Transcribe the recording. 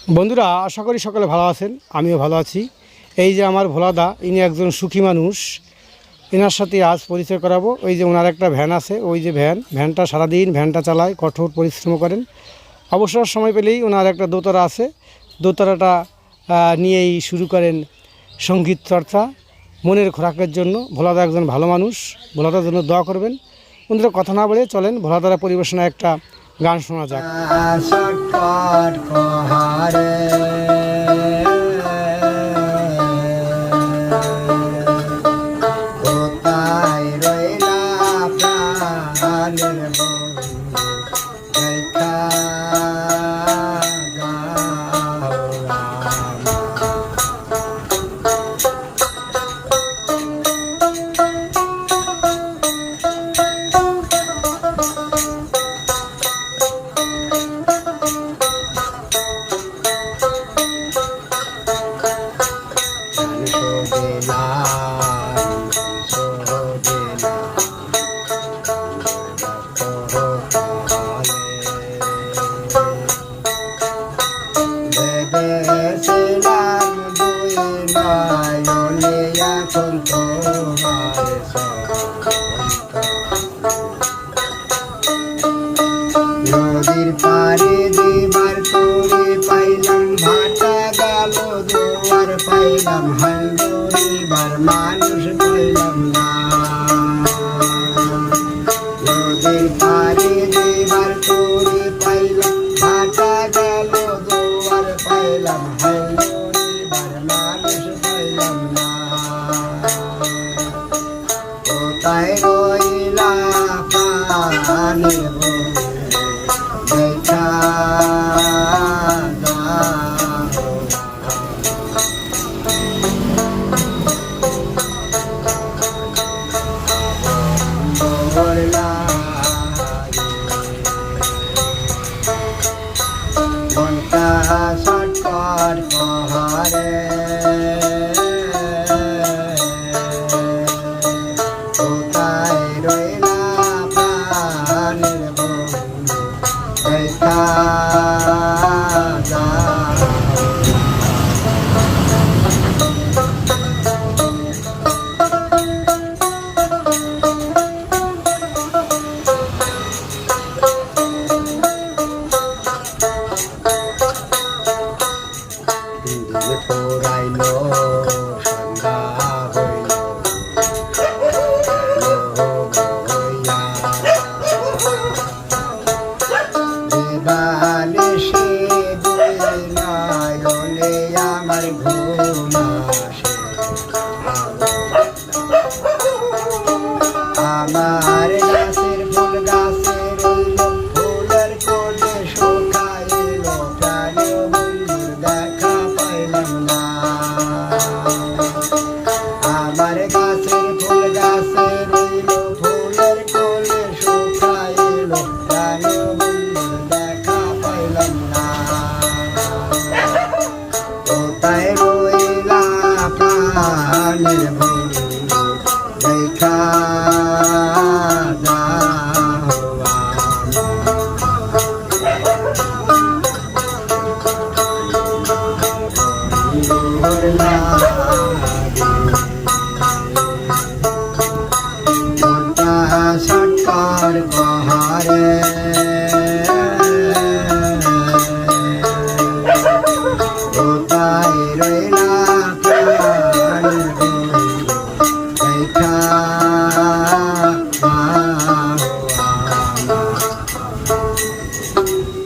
বন্ধুরা, আশা করি সকলে ভালো আছেন। আমিও ভালো আছি। এই যে আমার ভোলাদা, ইনি একজন সুখী মানুষ। এনার সাথে আজ পরিচয় করাবো। ওই যে ওনার একটা ভ্যান আছে, ওই যে ভ্যানটা সারাদিন ভ্যানটা চালায়, কঠোর পরিশ্রম করেন। অবসর সময় পেলেই ওনার একটা দোতারা আছে, দোতারাটা নিয়েই শুরু করেন সঙ্গীত চর্চা মনের খোরাকের জন্য। ভোলাদা একজন ভালো মানুষ, ভোলাদার জন্য দোয়া করবেন। বন্ধুরা, কথা না বলে চলেন ভোলাদারা পরিবেশনা একটা গান শোনা যাক। নদীর পারে দিবার করে পাইলাম ভাটা গেল দুয়ার পাইলাম হাঙ্গরিবার মানুষ পাইলাম না। নদীর পারে দিবার করে পাইলাম ভাটা গেল দুয়ার পাইলাম হাঙ্গরিবার মানুষ পাইলাম না। কোথায় রইলা প্রাণের মনটা সটকট পাহাড়ে কোথায় রইলা প্রাণের বন্ধু দেখা পোড়াইলো সন্ধ্যা হইল দেবালে সে নয়নে আমার ঘুম আসে। আমার গাছের ফুল গাছে রইল ফুলের কোলে শুকাইল প্রাণের বন্ধুর দেখা পাইলাম না। আমার গাছের ফুল গাছে রইল ফুলের কোলে শুকাইল প্রাণের বন্ধুর দেখা পাইলাম না। কোথায় রইলা প্রাণের বন্ধু দেখা মনটা সটকট পাহাড়ে কোথায় রইলা প্রাণের বন্ধু দেখা